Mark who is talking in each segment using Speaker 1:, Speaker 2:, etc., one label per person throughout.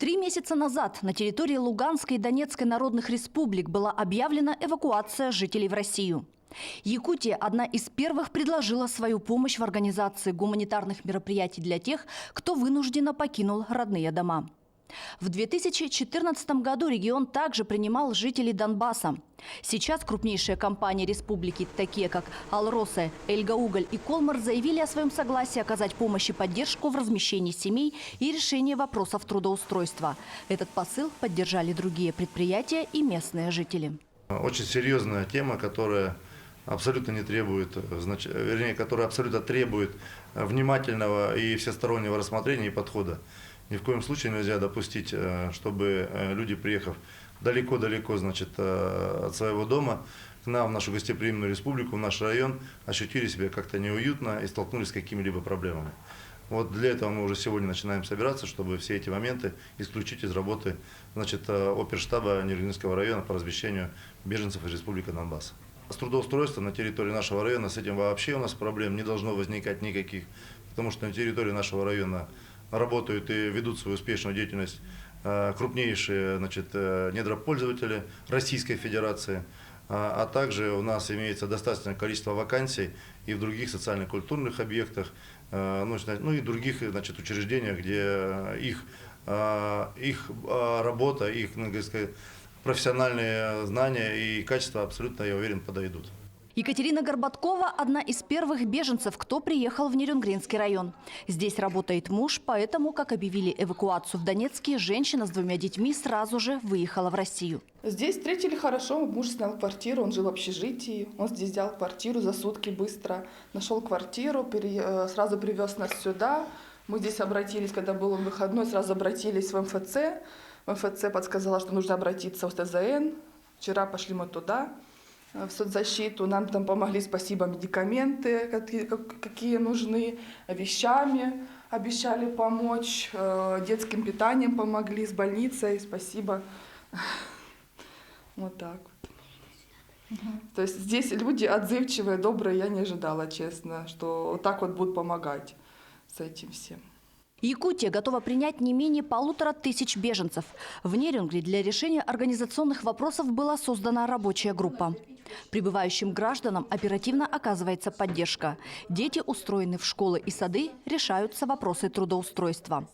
Speaker 1: 3 месяца назад на территории Луганской и Донецкой народных республик была объявлена эвакуация жителей в Россию. Якутия одна из первых предложила свою помощь в организации гуманитарных мероприятий для тех, кто вынужденно покинул родные дома. В 2014 году регион также принимал жителей Донбасса. Сейчас крупнейшие компании республики, такие как «Алроса», «Эльгауголь» и «Колмар», заявили о своем согласии оказать помощь и поддержку в размещении семей и решении вопросов трудоустройства. Этот посыл поддержали другие предприятия и местные жители.
Speaker 2: Очень серьезная тема, которая абсолютно не требует, которая абсолютно требует внимательного и всестороннего рассмотрения и подхода. Ни в коем случае нельзя допустить, чтобы люди, приехав далеко-далеко, от своего дома к нам, в нашу гостеприимную республику, в наш район, ощутили себя как-то неуютно и столкнулись с какими-либо проблемами. Вот для этого мы уже сегодня начинаем собираться, чтобы все эти моменты исключить из работы оперштаба Нерюнгинского района по размещению беженцев из республики Донбасс. С трудоустройством на территории нашего района с этим вообще у нас проблем не должно возникать никаких, потому что на территории нашего района работают и ведут свою успешную деятельность крупнейшие недропользователи Российской Федерации, а также у нас имеется достаточное количество вакансий и в других социально-культурных объектах, и других учреждениях, где их работа, их профессиональные знания и качества абсолютно, я уверен, подойдут.
Speaker 1: Екатерина Горбаткова – одна из первых беженцев, кто приехал в Нерюнгринский район. Здесь работает муж, поэтому, как объявили эвакуацию в Донецке, женщина с 2 детьми сразу же выехала в Россию.
Speaker 3: Здесь встретили хорошо, муж снял квартиру, он жил в общежитии, он здесь взял квартиру за сутки быстро, нашел квартиру, сразу привез нас сюда. Мы здесь обратились, когда был выходной, сразу обратились в МФЦ. МФЦ подсказала, что нужно обратиться в ТЗН. Вчера пошли мы туда, в соцзащиту. Нам там помогли, спасибо, медикаменты, какие нужны, вещами обещали помочь, детским питанием помогли, с больницей, спасибо. Вот так вот. То есть здесь люди отзывчивые, добрые, я не ожидала, честно, что вот так вот будут помогать с этим всем.
Speaker 1: Якутия готова принять не менее 1500 беженцев. В Нерюнгри для решения организационных вопросов была создана рабочая группа. Прибывающим гражданам оперативно оказывается поддержка. Дети устроены в школы и сады, решаются вопросы трудоустройства.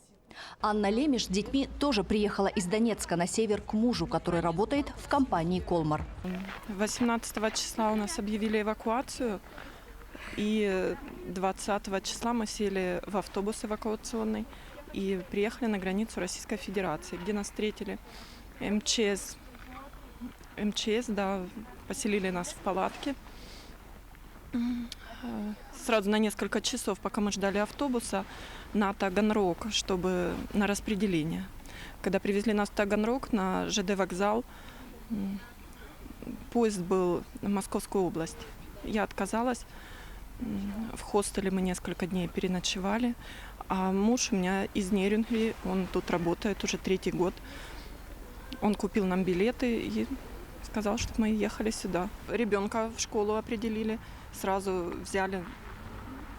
Speaker 1: Анна Лемеш с детьми тоже приехала из Донецка на север к мужу, который работает в компании «Колмар».
Speaker 4: 18 числа у нас объявили эвакуацию. И 20 числа мы сели в автобус эвакуационный и приехали на границу Российской Федерации, где нас встретили МЧС, поселили нас в палатке. Сразу на несколько часов, пока мы ждали автобуса, на Таганрог, чтобы на распределение. Когда привезли нас в Таганрог, на ЖД вокзал, поезд был в Московскую область. Я отказалась. В хостеле мы несколько дней переночевали, а муж у меня из Нерюнгри, он тут работает уже 3-й год. Он купил нам билеты и сказал, чтобы мы ехали сюда. Ребенка в школу определили, сразу взяли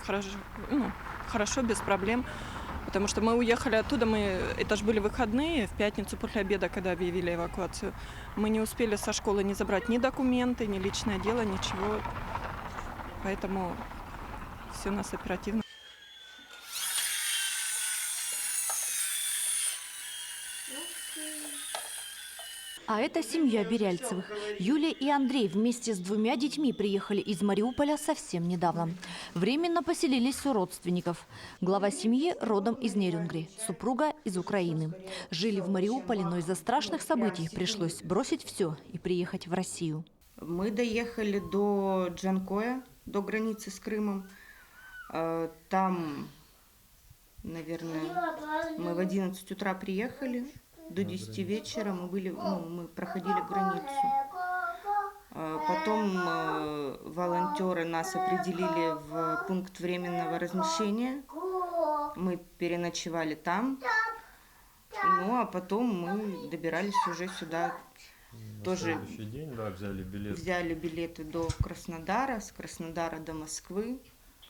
Speaker 4: хорошо, без проблем, потому что мы уехали оттуда, это же были выходные, в пятницу после обеда, когда объявили эвакуацию, мы не успели со школы не забрать ни документы, ни личное дело, ничего. Поэтому все у нас оперативно.
Speaker 1: А это семья Беряльцевых. Юлия и Андрей вместе с 2 детьми приехали из Мариуполя совсем недавно. Временно поселились у родственников. Глава семьи родом из Нерюнгри, супруга из Украины. Жили в Мариуполе, но из-за страшных событий пришлось бросить все и приехать в Россию.
Speaker 5: Мы доехали до Джанкоя, до границы с Крымом. Там, наверное, мы в 11 утра приехали. До 10 вечера мы проходили границу. Потом волонтеры нас определили в пункт временного размещения. Мы переночевали там. А потом мы добирались уже сюда. Тоже
Speaker 6: на следующий день,
Speaker 5: взяли билеты до Краснодара, с Краснодара до Москвы.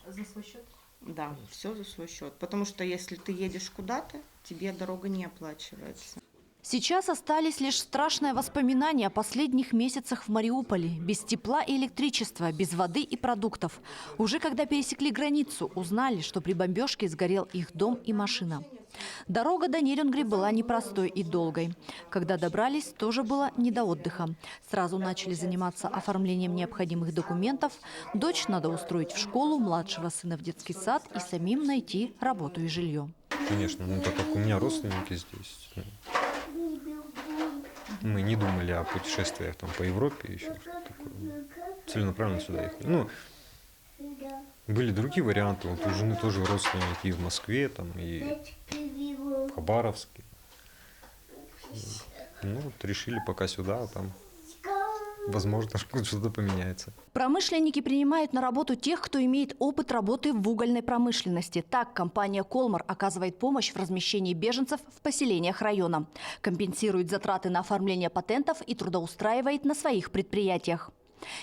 Speaker 1: За свой счет?
Speaker 5: Да, все за свой счет. Потому что если ты едешь куда-то, тебе дорога не оплачивается.
Speaker 1: Сейчас остались лишь страшные воспоминания о последних месяцах в Мариуполе. Без тепла и электричества, без воды и продуктов. Уже когда пересекли границу, узнали, что при бомбежке сгорел их дом и машина. Дорога до Нерюнгри была непростой и долгой. Когда добрались, тоже было не до отдыха. Сразу начали заниматься оформлением необходимых документов. Дочь надо устроить в школу, младшего сына в детский сад и самим найти работу и жилье.
Speaker 6: Конечно, так как у меня родственники здесь. Мы не думали о путешествиях там, по Европе, еще такое. Целенаправленно сюда ехали. Были другие варианты. Вот у жены тоже родственники и в Москве, там, и в Хабаровске. Решили пока сюда, а там, возможно, что-то поменяется.
Speaker 1: Промышленники принимают на работу тех, кто имеет опыт работы в угольной промышленности. Так, компания «Колмар» оказывает помощь в размещении беженцев в поселениях района. Компенсирует затраты на оформление патентов и трудоустраивает на своих предприятиях.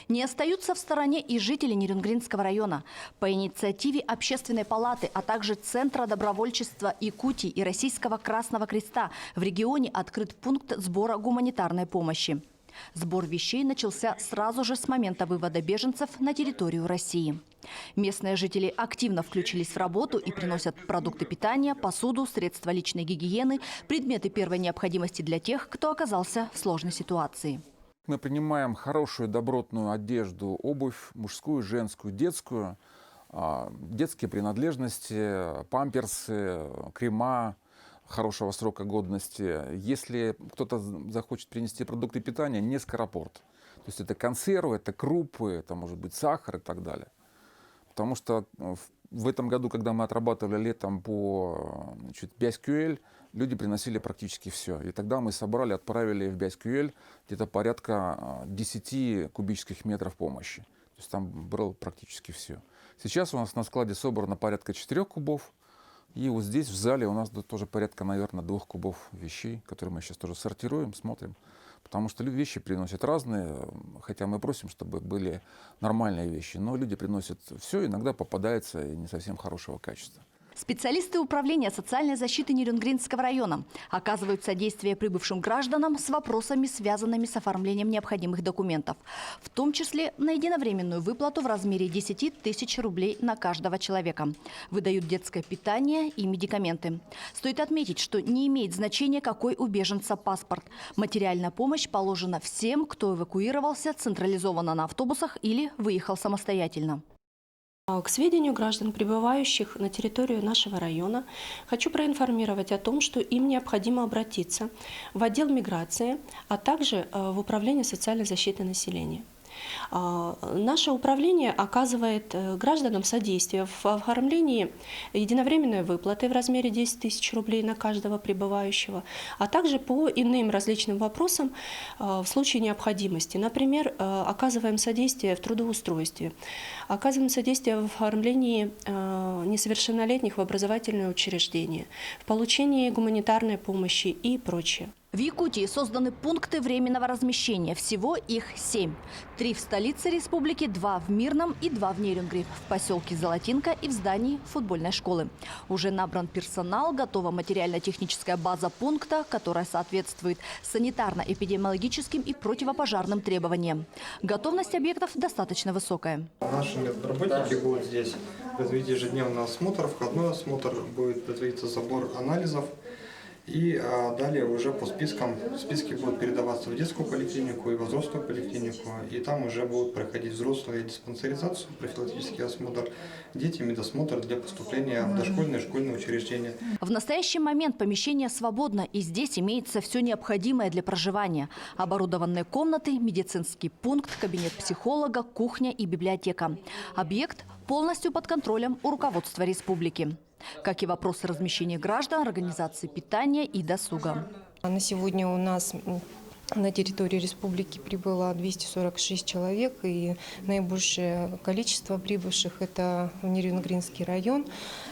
Speaker 1: Не остаются в стороне и жители Нерюнгринского района. По инициативе Общественной палаты, а также Центра добровольчества Якутии и Российского Красного Креста в регионе открыт пункт сбора гуманитарной помощи. Сбор вещей начался сразу же с момента вывода беженцев на территорию России. Местные жители активно включились в работу и приносят продукты питания, посуду, средства личной гигиены, предметы первой необходимости для тех, кто оказался в сложной ситуации.
Speaker 7: Мы принимаем хорошую добротную одежду, обувь, мужскую, женскую, детскую, детские принадлежности, памперсы, крема хорошего срока годности. Если кто-то захочет принести продукты питания, не скоропорт. То есть это консервы, это крупы, это может быть сахар и так далее. Потому что в этом году, когда мы отрабатывали летом по Бяскюэль, люди приносили практически все. И тогда мы собрали, отправили в Бяскюэль где-то порядка 10 кубических метров помощи. То есть там было практически все. Сейчас у нас на складе собрано порядка 4 кубов. И вот здесь в зале у нас тоже порядка, наверное, 2 кубов вещей, которые мы сейчас тоже сортируем, смотрим. Потому что вещи приносят разные, хотя мы просим, чтобы были нормальные вещи. Но люди приносят все, иногда попадается и не совсем хорошего качества.
Speaker 1: Специалисты Управления социальной защиты Нерюнгринского района оказывают содействие прибывшим гражданам с вопросами, связанными с оформлением необходимых документов, в том числе на единовременную выплату в размере 10 тысяч рублей на каждого человека. Выдают детское питание и медикаменты. Стоит отметить, что не имеет значения, какой у беженца паспорт. Материальная помощь положена всем, кто эвакуировался централизованно на автобусах или выехал самостоятельно.
Speaker 8: К сведению граждан, прибывающих на территорию нашего района, хочу проинформировать о том, что им необходимо обратиться в отдел миграции, а также в Управление социальной защиты населения. Наше управление оказывает гражданам содействие в оформлении единовременной выплаты в размере 10 тысяч рублей на каждого прибывающего, а также по иным различным вопросам в случае необходимости. Например, оказываем содействие в трудоустройстве, оказываем содействие в оформлении несовершеннолетних в образовательные учреждения, в получении гуманитарной помощи и прочее.
Speaker 1: В Якутии созданы пункты временного размещения. Всего их 7. 3 в столице республики, 2 в Мирном и 2 в Нерюнгри, в поселке Золотинка и в здании футбольной школы. Уже набран персонал, готова материально-техническая база пункта, которая соответствует санитарно-эпидемиологическим и противопожарным требованиям. Готовность объектов достаточно высокая.
Speaker 9: Наши медработники будут здесь производить ежедневный осмотр, входной осмотр, будет производиться забор анализов. И далее уже по спискам, списки будут передаваться в детскую поликлинику и в взрослую поликлинику. И там уже будут проходить взрослые диспансеризацию, профилактический осмотр, дети медосмотр для поступления в дошкольные и школьные учреждения.
Speaker 1: В настоящий момент помещение свободно, и здесь имеется все необходимое для проживания. Оборудованные комнаты, медицинский пункт, кабинет психолога, кухня и библиотека. Объект полностью под контролем у руководства республики. Как и вопросы размещения граждан, организации питания и досуга.
Speaker 10: На сегодня у нас на территории республики прибыло 246 человек, и наибольшее количество прибывших – это в Нерюнгринский район.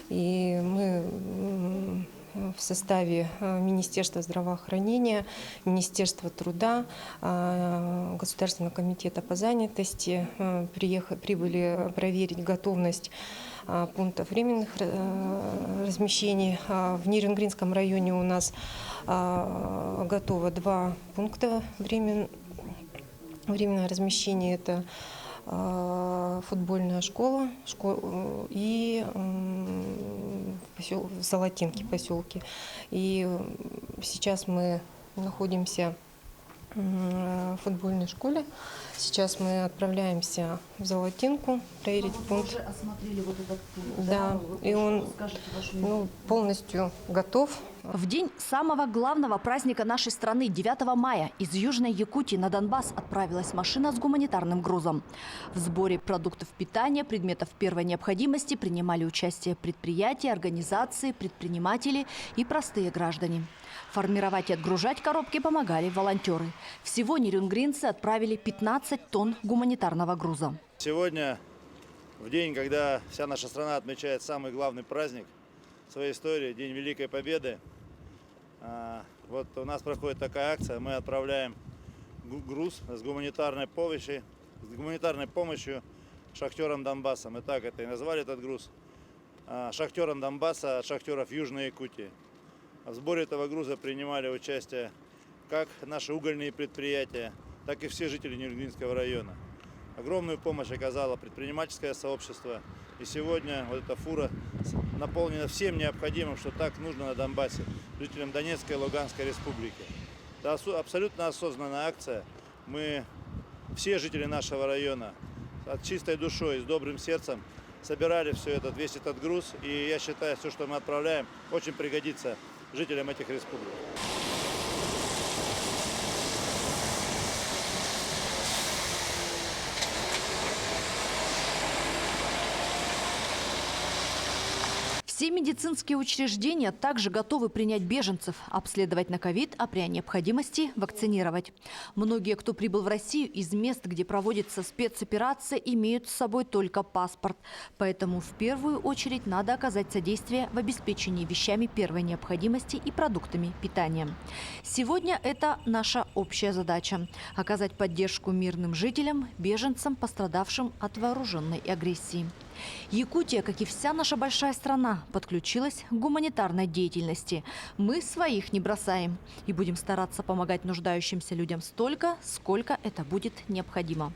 Speaker 10: И мы в составе Министерства здравоохранения, Министерства труда, Государственного комитета по занятости. Прибыли проверить готовность пунктов временных размещений. В Нерюнгринском районе у нас готово 2 пункта временного размещения. Это футбольная школа и в Золотинке поселке. И сейчас мы находимся в футбольной школе. Сейчас мы отправляемся в Золотинку проверить пункт.
Speaker 1: Вы уже осмотрели вот этот пункт?
Speaker 10: Да, и он полностью готов.
Speaker 1: В день самого главного праздника нашей страны, 9 мая, из Южной Якутии на Донбасс отправилась машина с гуманитарным грузом. В сборе продуктов питания, предметов первой необходимости принимали участие предприятия, организации, предприниматели и простые граждане. Формировать и отгружать коробки помогали волонтеры. Всего нерюнгринцы отправили 15 тонн гуманитарного груза.
Speaker 2: Сегодня, в день, когда вся наша страна отмечает самый главный праздник в своей истории, День Великой Победы, вот у нас проходит такая акция. Мы отправляем груз с гуманитарной помощью шахтерам Донбасса. Мы так это и назвали этот груз. Шахтерам Донбасса от шахтеров Южной Якутии. В сборе этого груза принимали участие как наши угольные предприятия, так и все жители Нерюнгринского района. Огромную помощь оказало предпринимательское сообщество. И сегодня вот эта фура наполнена всем необходимым, что так нужно на Донбассе, жителям Донецкой и Луганской республики. Это абсолютно осознанная акция. Мы, все жители нашего района, от чистой душой, с добрым сердцем собирали все это, весь этот груз. И я считаю, все, что мы отправляем, очень пригодится жителям этих республик.
Speaker 1: Все медицинские учреждения также готовы принять беженцев, обследовать на ковид, а при необходимости вакцинировать. Многие, кто прибыл в Россию из мест, где проводится спецоперация, имеют с собой только паспорт. Поэтому в первую очередь надо оказать содействие в обеспечении вещами первой необходимости и продуктами питания. Сегодня это наша общая задача – оказать поддержку мирным жителям, беженцам, пострадавшим от вооруженной агрессии. Якутия, как и вся наша большая страна, подключилась к гуманитарной деятельности. Мы своих не бросаем и будем стараться помогать нуждающимся людям столько, сколько это будет необходимо.